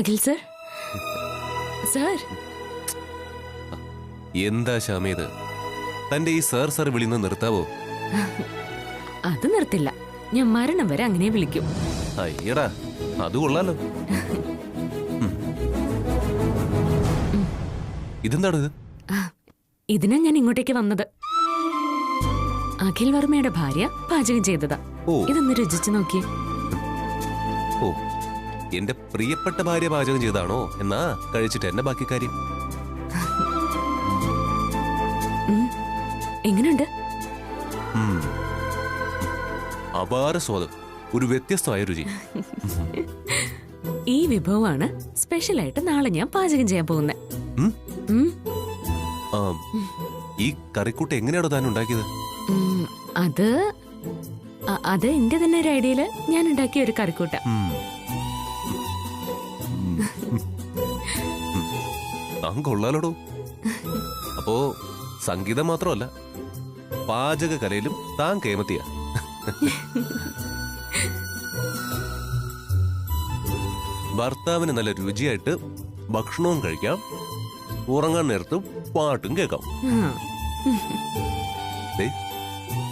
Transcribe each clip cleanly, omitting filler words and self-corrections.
Akhil sir sir എന്താ ശ്യാമേത് തന്റെ ഈ സർ സർ വിളിന്ന് നിർത്താവോ? അത് നിർത്തില്ല. ഞാൻ മരണം വരെ അങ്ങനെ വിളിക്കും. അയ്യടാ അത് കൊള്ളാലോ. ഇതെന്താണ് ഇത്? ഇതിനാ ഞാൻ ഇങ്ങോട്ടേക്ക് വന്നത്. അഖിൽ വർമ്മയുടെ ഭാര്യ പാചകം ചെയ്തതാ. ഇതൊന്ന് രുചിച്ചു നോക്കി. ഓ, എന്റെ പ്രിയപ്പെട്ട ഭാര്യ പാചകം ചെയ്താണോ? എന്നാ കഴിച്ചിട്ട് എന്നെ ബാക്കി കാര്യം. എങ്ങനെയുണ്ട്? അപാര സ്വാദം, ഒരു വ്യത്യസ്തമായ രുചി. ഈ വിഭവമാണ് സ്പെഷ്യലായിട്ട് നാളെ ഞാൻ പാചകം ചെയ്യാൻ പോകുന്നത്. ഈ കറിക്കൂട്ട് എങ്ങനെയാണോ താൻ ഉണ്ടാക്കിയത്? അത് എന്റെ തന്നെ ഒരു ഐഡിയയില് ഞാൻ ഉണ്ടാക്കിയ ഒരു കറിക്കൂട്ട. താൻ കൊള്ളാലോടോ. അപ്പോ സംഗീതം മാത്രമല്ല, പാചക കലയിലും താൻ കേമത്തിയ. ഭർത്താവിന് നല്ല രുചിയായിട്ട് ഭക്ഷണവും കഴിക്കാം, ഉറങ്ങാൻ നേരത്തും പാട്ടും കേൾക്കാം.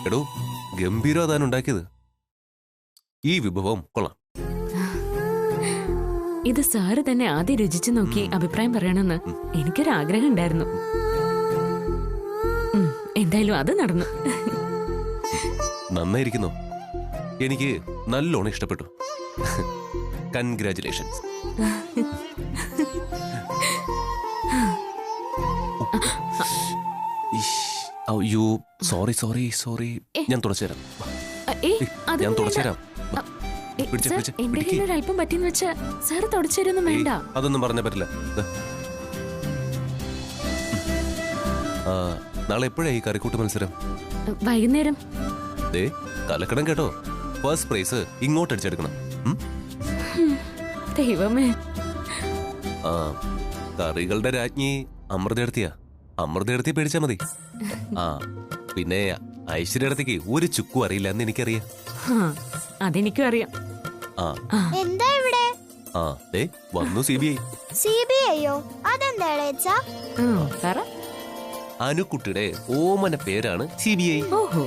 എടോ, ഗംഭീരോ താൻ ഉണ്ടാക്കിയത്. ഈ വിഭവം കൊള്ളാം. ഇത് സാറ് തന്നെ ആദ്യം രുചിച്ചു നോക്കി അഭിപ്രായം പറയണമെന്ന് എനിക്കൊരാഗ്രഹം ഉണ്ടായിരുന്നു. എന്തായാലും അത് നടന്നു. നന്നായിരിക്കുന്നു. എനിക്ക് നല്ലോണം ഇഷ്ടപ്പെട്ടു. കൺഗ്രാറ്റുലേഷൻസ്. അയ്യോ, സോറി സോറി സോറി. ഞാൻ തുടച്ചുതരാം. ഞാൻ തുടച്ചുതരാം. അല്പം പറ്റിയെന്ന് വെച്ച് സാറ് തുടച്ചുതരൊന്നും വേണ്ട. അതൊന്നും പറഞ്ഞാ പറ്റില്ല. നാളെ എപ്പോഴാ ഈ കറിക്കൂട്ട് മത്സരം? വൈകുന്നേരം. കലക്കണം കേട്ടോ. ഫസ്റ്റ് പ്രൈസ് ഇങ്ങോട്ട് അടിച്ചെടുക്കണം. ദൈവമേ. കറികളുടെ രാജ്ഞി അമൃതയെടുത്തിയാ. അമൃതയെടുത്തി പേടിച്ചാ മതി. പിന്നെ ഐശ്വര്യടത്തേക്ക് ഒരു ചുക്കും അറിയില്ല എന്ന് എനിക്കറിയാം. അതെനിക്കും അറിയാം. എന്താ ഇവിടെ? വന്നു CBI. CBIയോ? അതെന്താ? അനുക്കുട്ടിയുടെ ഓമന പേരാണ് CBI. ഓഹോ,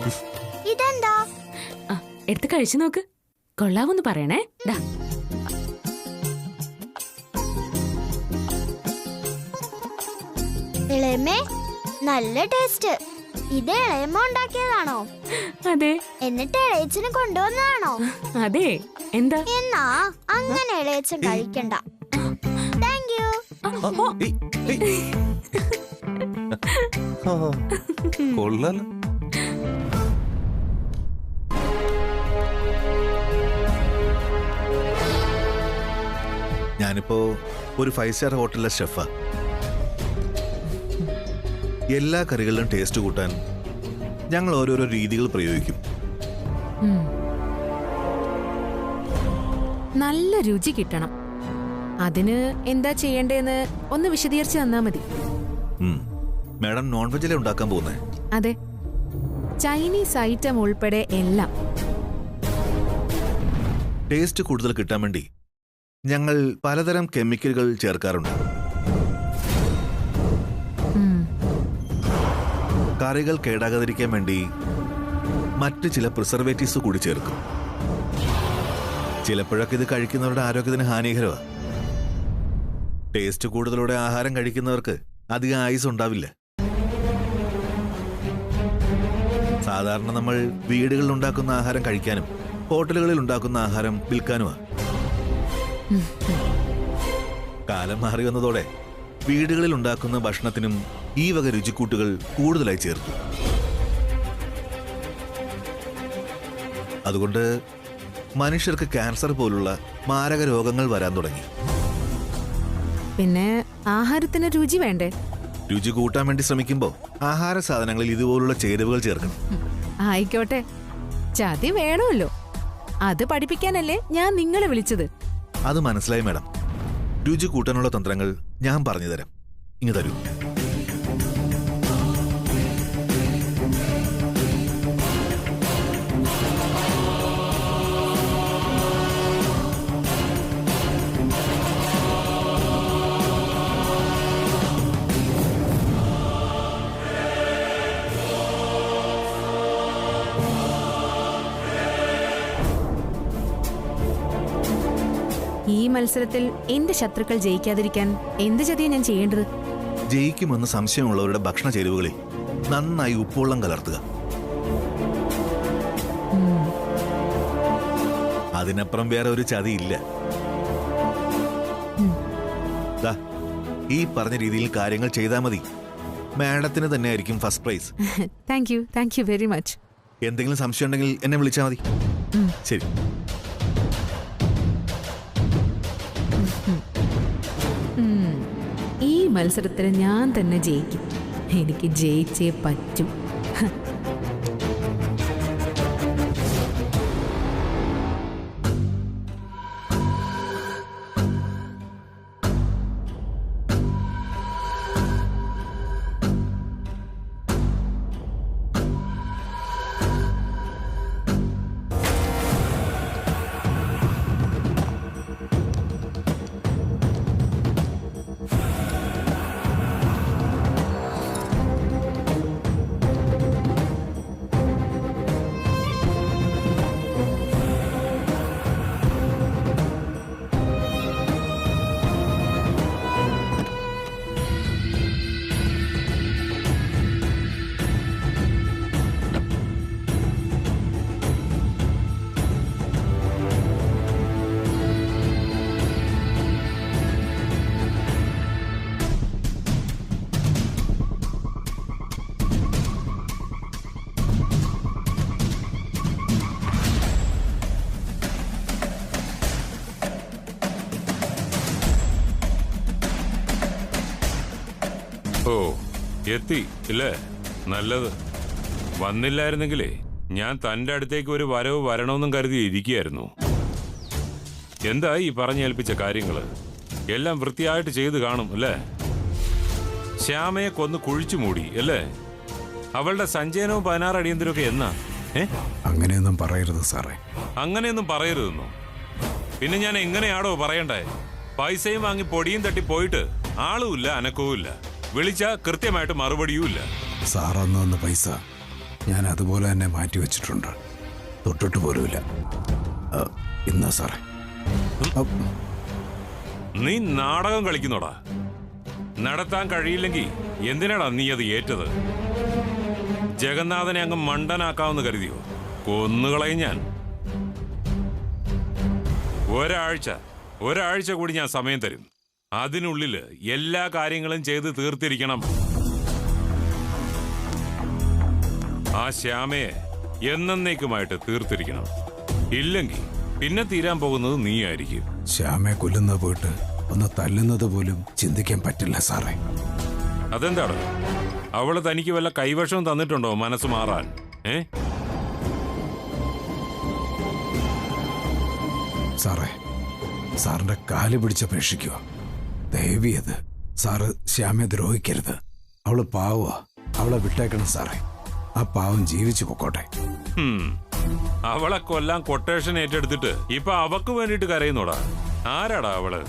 ഇതെന്താ? എടുത്ത് കഴിച്ചു നോക്ക്. കൊള്ളാവൊന്ന് പറയണേ. ഇളയമേ, നല്ല ടേസ്റ്റ്. ഇത് ഇളയമ്മ ഉണ്ടാക്കിയതാണോ? അതെ. എന്നിട്ട് ഇളയച്ചന് കൊണ്ടുവന്നതാണോ? അതെ. എന്താ? എന്നാ അങ്ങനെ ഇളയച്ചൻ കഴിക്കണ്ട. Thank you. കൊള്ളാലോ. ഞാനിപ്പോ ഒരു 5 സ്റ്റാർ ഹോട്ടലിലെ ഷെഫാ. എല്ലാ കറികളിലും ടേസ്റ്റ് കൂട്ടാൻ ഞങ്ങൾ ഓരോരോ രീതികൾ പ്രയോഗിക്കും. നല്ല രുചി കിട്ടണം. അതിന് എന്താ ചെയ്യേണ്ടതെന്ന് ഒന്ന് വിശദീകരിച്ച് തന്നാ മതി. മാഡം നോൺ വെജിലെ ഉണ്ടാക്കാൻ പോകുന്നേ? അതെ, ചൈനീസ് ഐറ്റം ഉൾപ്പെടെ എല്ലാം. ടേസ്റ്റ് കൂടുതൽ കിട്ടാൻ വേണ്ടി ഞങ്ങൾ പലതരം കെമിക്കലുകൾ ചേർക്കാറുണ്ട്. കറികൾ കേടാകാതിരിക്കാൻ വേണ്ടി മറ്റ് ചില പ്രിസർവേറ്റീവ്സ് കൂടി ചേർക്കും. ചിലപ്പോഴൊക്കെ ഇത് കഴിക്കുന്നവരുടെ ആരോഗ്യത്തിന് ഹാനികരമാണ്. ടേസ്റ്റ് കൂടുതലൂടെ ആഹാരം കഴിക്കുന്നവർക്ക് അധികം ആയുസ് ഉണ്ടാവില്ല. സാധാരണ നമ്മൾ വീടുകളിൽ ഉണ്ടാക്കുന്ന ആഹാരം കഴിക്കാനും ഹോട്ടലുകളിൽ ഉണ്ടാക്കുന്ന ആഹാരം വിൽക്കാനുമാണ്. കാലം മാറി വന്നതോടെ വീടുകളിൽ ഉണ്ടാക്കുന്ന ഭക്ഷണത്തിനും ഈ വക രുചിക്കൂട്ടുകൾ കൂടുതലായി ചേർക്കും. അതുകൊണ്ട് മനുഷ്യർക്ക് ക്യാൻസർ പോലുള്ള മാരക രോഗങ്ങൾ വരാൻ തുടങ്ങി. പിന്നെ ആഹാരത്തിന് രുചി വേണ്ടേ? രുചി കൂട്ടാൻ വേണ്ടി ശ്രമിക്കുമ്പോൾ ആഹാര സാധനങ്ങളിൽ ഇതുപോലുള്ള ചേരുവകൾ ചേർക്കണം. ആയിക്കോട്ടെ, ചതി വേണമല്ലോ. അത് പഠിപ്പിക്കാനല്ലേ ഞാൻ നിങ്ങളെ വിളിച്ചത്. അത് മനസ്സിലായി മാഡം. രുചി കൂട്ടാനുള്ള തന്ത്രങ്ങൾ ഞാൻ പറഞ്ഞു തരാം. ഇങ്ങ് തരൂ. ഈ മത്സരത്തിൽ എന്റെ ശത്രുക്കൾ ജയിക്കാതിരിക്കാൻ എന്ത് ചതിയാ ഞാൻ ചെയ്യേണ്ടത്? ജയിക്കുമെന്ന് സംശയമുള്ളവരുടെ ഭക്ഷണ ചേരുവകളിൽ നന്നായി ഉപ്പുവെള്ളം കലർത്തുക. അതിനപ്പുറം വേറെ ഒരു ചതിയില്ല. ദാ, ഈ പറഞ്ഞ രീതിയിൽ കാര്യങ്ങൾ ചെയ്താൽ മതി. മാഡത്തിന് തന്നെ ആയിരിക്കും first prize. Thank you very much. എന്തെങ്കിലും സംശയം ഉണ്ടെങ്കിൽ എന്നെ വിളിച്ചാൽ മതി. ശരി. ഈ മത്സരത്തിൽ ഞാൻ തന്നെ ജയിക്കും. എനിക്ക് ജയിച്ചേ പറ്റൂ. ഓ, എത്തി ഇല്ലേ? നല്ലത്. വന്നില്ലായിരുന്നെങ്കിലേ ഞാൻ തന്റെ അടുത്തേക്ക് ഒരു വരവ് വരണമെന്നും കരുതി ഇരിക്കുകയായിരുന്നു. എന്താ ഈ പറഞ്ഞേൽപ്പിച്ച കാര്യങ്ങള്? എല്ലാം വൃത്തിയായിട്ട് ചെയ്തു കാണും അല്ലേ? ശ്യാമയെ കൊന്ന് കുഴിച്ചു മൂടി അല്ലേ? അവളുടെ സഞ്ചയനവും 16 അടിയന്തരമൊക്കെ എന്നാ? അങ്ങനെയൊന്നും പറയരുത് സാറേ. അങ്ങനെയൊന്നും പറയരുതെന്നോ? പിന്നെ ഞാൻ എങ്ങനെയാണോ പറയണ്ടേ? പൈസയും വാങ്ങി പൊടിയും തട്ടി പോയിട്ട് ആളുമില്ല, അനക്കവുമില്ല. വിളിച്ച കൃത്യമായിട്ട് മറുപടിയുമില്ല. സാറന്ന് പൈസ ഞാൻ അതുപോലെ തന്നെ മാറ്റി വെച്ചിട്ടുണ്ട്. തൊട്ടിട്ട് പോലുമില്ല. ഇന്നാ സാറേ. നീ നാടകം കളിക്കുന്നോടാ. നടത്താൻ കഴിയില്ലെങ്കിൽ എന്തിനാടാ നീ അത് ഏറ്റത്? ജഗന്നാഥനെ അങ്ങ് മണ്ടനാക്കാമെന്ന് കരുതിയോ? കൊന്നുകളയും ഞാൻ. ഒരാഴ്ച കൂടി ഞാൻ സമയം തരും. അതിനുള്ളിൽ എല്ലാ കാര്യങ്ങളും ചെയ്ത് തീർത്തിരിക്കണം. ആ ശ്യാമയെ എന്നേക്കുമായിട്ട് തീർത്തിരിക്കണം. ഇല്ലെങ്കിൽ പിന്നെ തീരാൻ പോകുന്നത് നീ ആയിരിക്കും. ശ്യാമയെ കൊല്ലുന്ന പോയിട്ട് ഒന്ന് തല്ലുന്നത് പോലും ചിന്തിക്കാൻ പറ്റില്ല സാറേ. അതെന്താണ്? അവള് തനിക്ക് വല്ല കൈവശവും തന്നിട്ടുണ്ടോ മനസ്സ് മാറാൻ? സാറേ, സാറിന്റെ കാല് പിടിച്ചപേക്ഷിക്കുക. ദയവിയത് സാറ് ശ്യാമയെ ദ്രോഹിക്കരുത്. അവള് പാവ. അവളെ വിട്ടേക്കണം സാറേ. ആ പാവം ജീവിച്ചു പൊക്കോട്ടെ. അവളെ കൊല്ലാൻ കൊട്ടേഷൻ ഏറ്റെടുത്തിട്ട് ഇപ്പൊ അവക്ക് വേണ്ടിട്ട് കരയുന്നോടാ? ആരാടാ അവള്?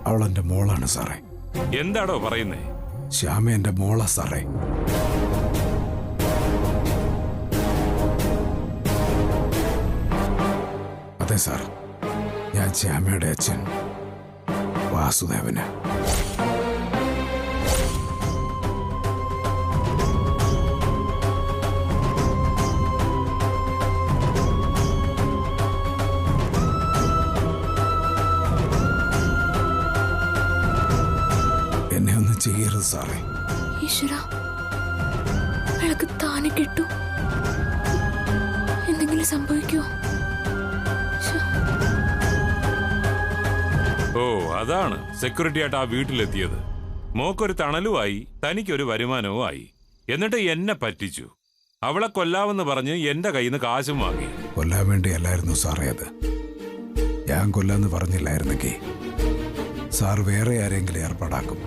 അവളെന്റെ മോളാണ് സാറേ. എന്താടോ പറയുന്നേ? ശ്യാമ എന്റെ മോളാ സാറേ. അതെ സാർ, ഞാൻ ശ്യാമയുടെ അച്ഛൻ വാസുദേവന്. എന്നെ ഒന്നും ചെയ്യരുത് സാറേ. ഈശ്വര, അയാൾക്ക് താനെ കിട്ടു. എന്തെങ്കിലും സംഭവിക്കുമോ? ഓ, അതാണ് സെക്യൂരിറ്റി ആയിട്ട് ആ വീട്ടിലെത്തിയത്. മോക്കൊരു തണലുമായി, തനിക്കൊരു വരുമാനവും ആയി. എന്നിട്ട് എന്നെ പറ്റിച്ചു. അവളെ കൊല്ലാമെന്ന് പറഞ്ഞ് എന്റെ കയ്യിൽ നിന്ന് കാശും വാങ്ങി. കൊല്ലാൻ വേണ്ടിയല്ലായിരുന്നു സാറേ അത്. ഞാൻ കൊല്ലാന്ന് പറഞ്ഞില്ലായിരുന്നെങ്കിൽ സാർ വേറെ ആരെങ്കിലും ഏർപ്പാടാക്കും.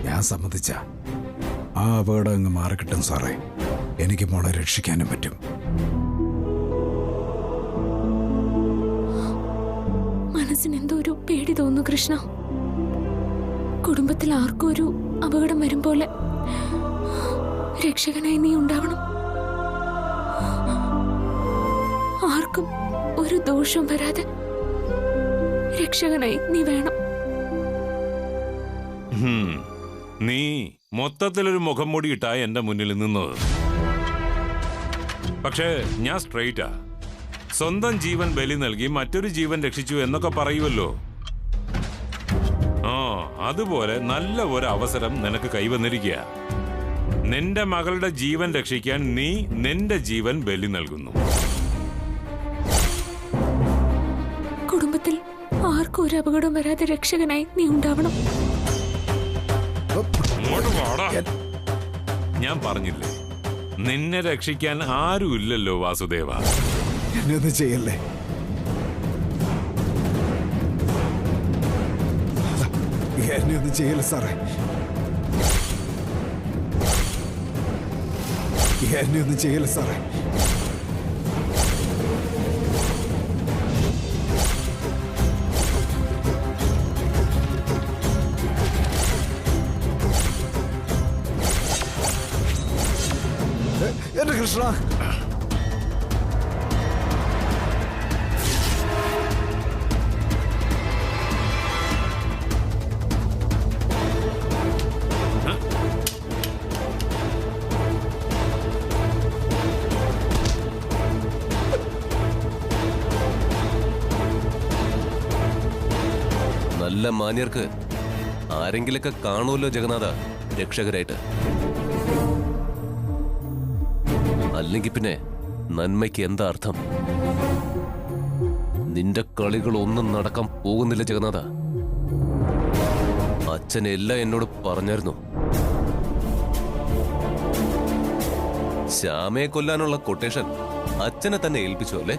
ഞാൻ സമ്മതിച്ച ആ അപകടം അങ്ങ് മാറിക്കിട്ടും സാറേ. എനിക്ക് മോളെ രക്ഷിക്കാനും പറ്റും. മനസ്സിന് എന്തോ ഒരു പേടി തോന്നുന്നു കൃഷ്ണ. കുടുംബത്തിൽ ആർക്കും ഒരു അപകടം വരും പോലെ രക്ഷകനായി നീ ഉണ്ടാവണം. ആർക്കും ഒരു ദോഷവും വരാതെ രക്ഷകനായി നീ വേണം. നീ മൊത്തത്തിലൊരു മുഖം മൂടിയിട്ടാ എന്റെ മുന്നിൽ നിന്നത്. പക്ഷേ ഞാൻ സ്ട്രെയിറ്റാ. സ്വന്തം ജീവൻ ബലി നൽകി മറ്റൊരു ജീവൻ രക്ഷിച്ചു എന്നൊക്കെ പറയുമല്ലോ. അതുപോലെ നല്ല ഒരു അവസരം നിനക്ക് കൈവന്നിരിക്കുക. നിന്റെ മകളുടെ ജീവൻ രക്ഷിക്കാൻ നീ നിന്റെ ജീവൻ ബലി നൽകുന്നു. കുടുംബത്തിൽ ആർക്കും ഒരു അപകടം വരാതെ രക്ഷകനായി നീ ഉണ്ടാവണം. ഞാൻ പറഞ്ഞില്ലേ, നിന്നെ രക്ഷിക്കാൻ ആരുമില്ലല്ലോ വാസുദേവ. എന്നത് ചെയ്യല്ലേ. എന്നെ ഒന്നും ചെയ്യല്ല സാറേ. എന്നെ ഒന്നും ചെയ്യല്ല സാറേ. എന്റെ കൃഷ്ണ, നല്ല മാന്യർക്ക് ആരെങ്കിലൊക്കെ കാണുമല്ലോ ജഗന്നാഥ രക്ഷകരായിട്ട്. അല്ലെങ്കിൽ പിന്നെ നന്മയ്ക്ക് എന്താ അർത്ഥം? നിന്റെ കളികൾ ഒന്നും നടക്കാൻ പോകുന്നില്ല ജഗന്നാഥ. അച്ഛൻ എല്ലാം എന്നോട് പറഞ്ഞായിരുന്നു. ശ്യാമയെ കൊല്ലാനുള്ള കൊട്ടേഷൻ അച്ഛനെ തന്നെ ഏൽപ്പിച്ചു അല്ലേ?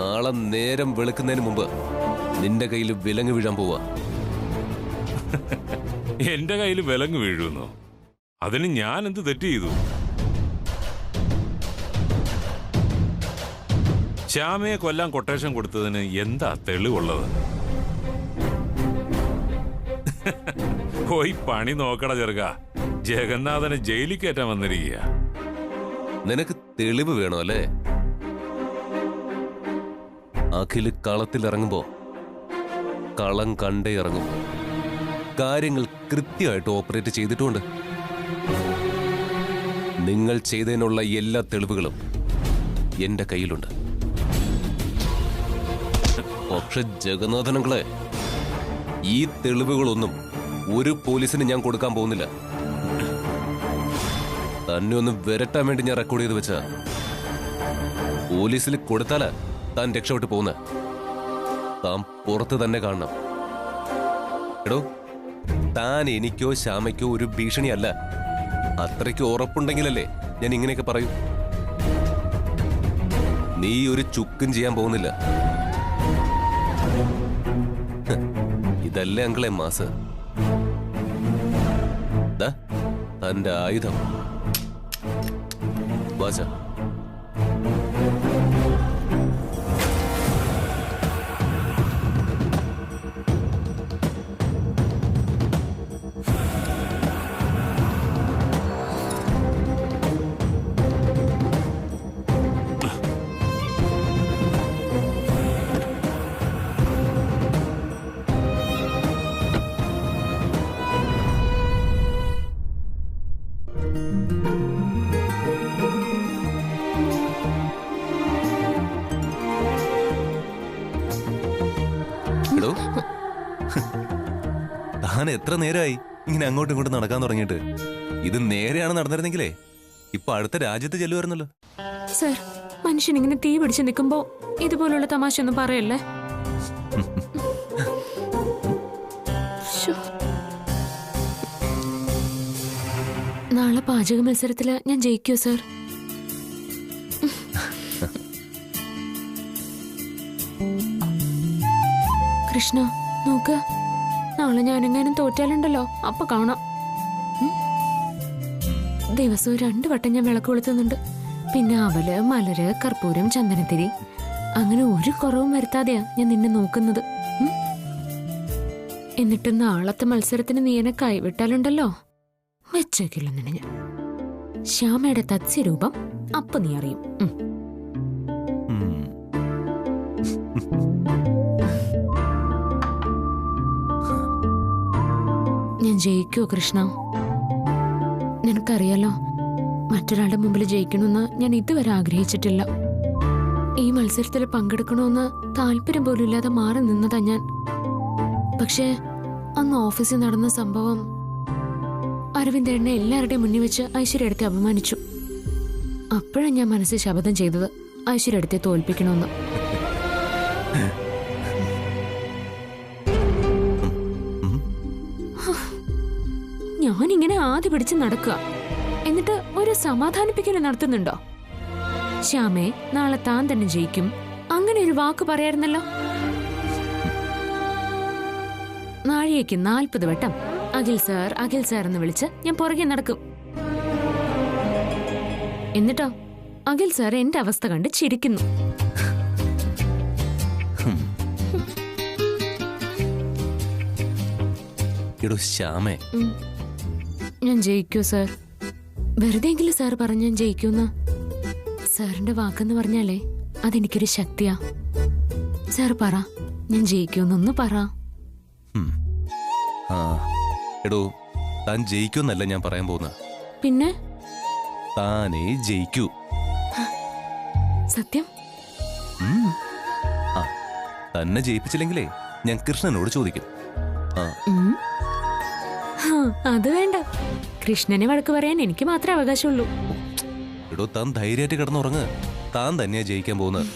നാളെ നേരം വെളുക്കുന്നതിന് മുമ്പ് നിന്റെ കയ്യിൽ വിലങ്ങ് വീഴാൻ പോവാ. എന്റെ കയ്യിൽ വിലങ്ങ് വീഴുന്നു? അതിന് ഞാൻ എന്ത് തെറ്റ് ചെയ്തു? ശ്യാമയെ കൊല്ലാൻ കൊട്ടേഷൻ കൊടുത്തതിന് എന്താ തെളിവുള്ളത്? പോയി പണി നോക്കട ചെറുക്ക. ജഗന്നാഥനെ ജയിലിൽ കയറ്റാൻ വന്നിരിക്കുക. നിനക്ക് തെളിവ് വേണോ അല്ലേ? അഖില് കളത്തിൽ ഇറങ്ങുമ്പോ കളം കണ്ടേ ഇറങ്ങും. കാര്യങ്ങൾ കൃത്യമായിട്ട് ഓപ്പറേറ്റ് ചെയ്തിട്ടുണ്ട്. നിങ്ങൾ ചെയ്തതിനുള്ള എല്ലാ തെളിവുകളും എന്റെ കയ്യിലുണ്ട്. പക്ഷെ ജഗന്നാഥനങ്ങളെ, ഈ തെളിവുകളൊന്നും ഒരു പോലീസിന് ഞാൻ കൊടുക്കാൻ പോകുന്നില്ല. തന്നെ ഒന്ന് വിരട്ടാൻ വേണ്ടി ഞാൻ റെക്കോർഡ് ചെയ്ത് വെച്ച പോലീസിൽ കൊടുത്താലാ താൻ രക്ഷപ്പെട്ട് പോകുന്ന. താൻ പുറത്ത് തന്നെ കാണണം. എടോ, താൻ എനിക്കോ ശ്യാമയ്ക്കോ ഒരു ഭീഷണിയല്ല. അത്രയ്ക്ക് ഉറപ്പുണ്ടെങ്കിലല്ലേ ഞാൻ ഇങ്ങനെയൊക്കെ പറയൂ. നീ ഒരു ചുക്കും ചെയ്യാൻ പോകുന്നില്ല. ഇതല്ലേ അങ്കിളെ മാസ്? തന്റെ ആയുധം വാച. താൻ എത്ര നേരമായി ഇങ്ങനെ അങ്ങോട്ടും ഇങ്ങോട്ടും നടക്കാൻ തുടങ്ങിയിട്ട്? ഇത് നേരെയാണ് നടന്നിരുന്നെങ്കിലേ ഇപ്പൊ അടുത്ത രാജ്യത്ത് ചെല്ലുമായിരുന്നല്ലോ. സർ, മനുഷ്യൻ ഇങ്ങനെ തീ പിടിച്ച് നിൽക്കുമ്പോ ഇതുപോലുള്ള തമാശ ഒന്നും പറയല്ലേ. നാളെ പാചക മത്സരത്തില് ഞാൻ ജയിക്കോ സർ? കൃഷ്ണ നോക്ക്, നാളെ ഞാനെങ്ങാനും തോറ്റാലുണ്ടല്ലോ അപ്പൊ കാണാം. ദിവസവും 2 വട്ടം ഞാൻ വിളക്ക് കൊളുത്തുന്നുണ്ട്. പിന്നെ അവല്, മലര്, കർപ്പൂരം, ചന്ദനത്തിരി, അങ്ങനെ ഒരു കുറവും വരുത്താതെയാ ഞാൻ നിന്നെ നോക്കുന്നത്. എന്നിട്ട് നാളത്തെ മത്സരത്തിന് നീ എന്നെ കൈവിട്ടാലുണ്ടല്ലോ വെച്ചേക്കില്ല നിന്നെ ഞാൻ. ശ്യാമയുടെ തത്സ്യരൂപം അപ്പൊ നീ അറിയും. ഞാൻ ജയിക്കോ കൃഷ്ണ? നിനക്കറിയാലോ, മറ്റൊരാളുടെ മുമ്പിൽ ജയിക്കണമെന്ന് ഞാൻ ഇതുവരെ ആഗ്രഹിച്ചിട്ടില്ല. ഈ മത്സരത്തിൽ പങ്കെടുക്കണമെന്ന് താല്പര്യം പോലും ഇല്ലാതെ മാറി നിന്നതാ ഞാൻ. പക്ഷേ അന്ന് ഓഫീസിൽ നടന്ന സംഭവം അരവിന്ദേണ്ണെ എല്ലാവരുടെയും മുന്നിൽ വെച്ച് ഐശ്വര്യടുത്തെ അപമാനിച്ചു. അപ്പോഴാണ് ഞാൻ മനസ്സിൽ ശപഥം ചെയ്തത് ഐശ്വര്യടുത്തെ തോൽപ്പിക്കണമെന്ന്. ഞാനിങ്ങനെ ആദ്യ പിടിച്ച് നടക്കുക, എന്നിട്ട് ഒരു സമാധാനിപ്പിക്കല് നടത്തുന്നുണ്ടോ? ശ്യാമേ, നാളെ താൻ തന്നെ ജയിക്കും, അങ്ങനെ ഒരു വാക്ക് പറയായിരുന്നല്ലോ. നാഴികയ്ക്ക് 40 വട്ടം അഖിൽ സാർ അഖിൽ സാർ എന്ന് വിളിച്ച് ഞാൻ പുറകെ നടക്കും. എന്നിട്ടോ അഖിൽ സാർ എന്റെ അവസ്ഥ കണ്ട് ചിരിക്കുന്നു. ശ്യാമേ, ഞാൻ ജയിക്കൂ സാർ? വെറുതെയെങ്കിലും സാർ പറഞ്ഞ ഞാൻ ജയിക്കൂന്ന്. സാറിന്റെ വാക്കെന്ന് പറഞ്ഞാലേ അതെനിക്കൊരു ശക്തിയാ. സാർ പറ, ഞാൻ ജയിക്കൂന്നൊന്ന് പറ. എടോ, താൻ ജയിക്കൂന്നല്ല ഞാൻ പറയാൻ പോകുന്ന. പിന്നെ താനേ ജയിക്കൂ. സത്യം? തന്നെ ജയിപ്പിച്ചില്ലെങ്കിലേ ഞാൻ കൃഷ്ണനോട് ചോദിക്കും. അത് വേണ്ട, കൃഷ്ണനെ വഴക്ക് പറയാൻ എനിക്ക് മാത്രമേ അവകാശമുള്ളൂ. എടോ, താൻ ധൈര്യമായിട്ട് കിടന്നുറങ്ങ്. താൻ തന്നെയാ ജയിക്കാൻ പോകുന്നത്.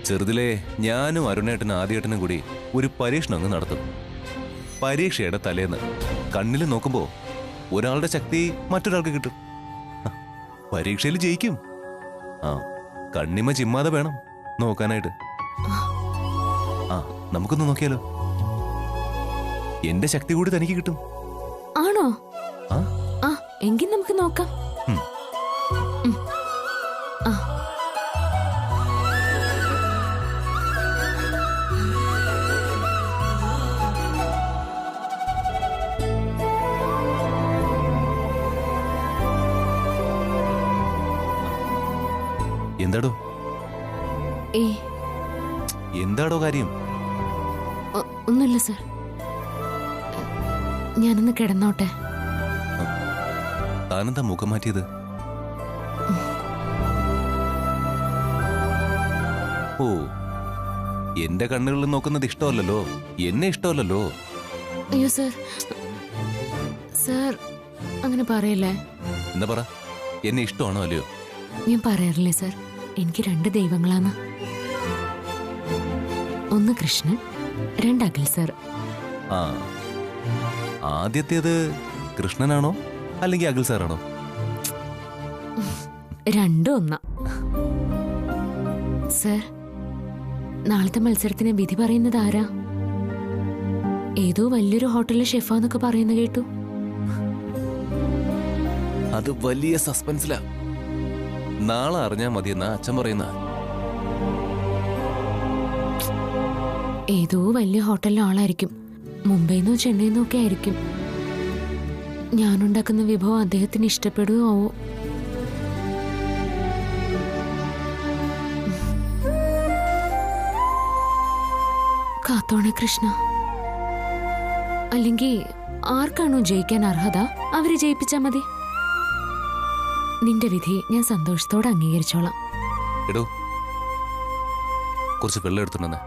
ചെറുതിലെ ഞാനും അരുണേട്ടനും ആദ്യേട്ടനും കൂടി ഒരു പരീക്ഷണം അങ്ങ് നടത്തും. പരീക്ഷയുടെ തലേന്ന് കണ്ണിൽ നോക്കുമ്പോ ഒരാളുടെ ശക്തി മറ്റൊരാൾക്ക് കിട്ടും. പരീക്ഷയിൽ ജയിക്കും. കണ്ണിമ ചിമ്മാതെ വേണം നോക്കാനായിട്ട്. നമുക്കൊന്ന് നോക്കിയാലോ? എന്റെ ശക്തി കൂടി തനിക്ക് കിട്ടും. ആണോ? എങ്കിൽ നമുക്ക് നോക്കാം. എന്താടോ? എന്താടോ കാര്യം? ഒന്നുമില്ല സാർ, ഞാനൊന്ന് കിടന്നോട്ടെ. താനെന്താ മുഖം മാറ്റിയത്? ഓ, എന്റെ കണ്ണുകളിൽ നോക്കുന്നത് ഇഷ്ടമല്ലല്ലോ, എന്നെ ഇഷ്ടമല്ലല്ലോ. അയ്യോ സാർ, സാർ അങ്ങനെ പറയല്ലേ. എന്താ പറ, എന്നെ ഇഷ്ടമാണോ അല്ലയോ? ഞാൻ പറയാറില്ലേ സാർ, എനിക്ക് 2 ദൈവങ്ങളാണ്. ഒന്ന് കൃഷ്ണൻ, 2 അഖിൽ സാർ. ആദ്യത്തേത് കൃഷ്ണനാണോ അല്ലെങ്കിൽ അഖിൽ സാറാണോ? 2 ഒന്നാ സാർ. നാളത്തെ മത്സരത്തിന് വിധി പറയുന്നത് ആരാ? ഏതോ വലിയൊരു ഹോട്ടലിലെ ഷെഫാന്നൊക്കെ പറയുന്ന കേട്ടു. അത് വലിയ സസ്പെൻസിലാ. നാളെ അറിഞ്ഞാ മതിയെന്നാ അച്ഛൻ പറയുന്ന. ഏതോ വലിയ ഹോട്ടലിലെ ആളായിരിക്കും, മുംബൈന്നോ ചെന്നൈന്നോ ഒക്കെ ആയിരിക്കും. ഞാനുണ്ടാക്കുന്ന വിഭവം അദ്ദേഹത്തിന് ഇഷ്ടപ്പെടുകയോ ആവോ? കാത്തോണേ കൃഷ്ണ. അല്ലെങ്കിൽ ആർക്കാണോ ജയിക്കാൻ അർഹത അവരെ ജയിപ്പിച്ചാ മതി. നിന്റെ വിധി ഞാൻ സന്തോഷത്തോടെ അംഗീകരിച്ചോളാം. എടോ, കുറച്ച് വെള്ളം എടുത്തിട്ടുണ്ടെന്നേ.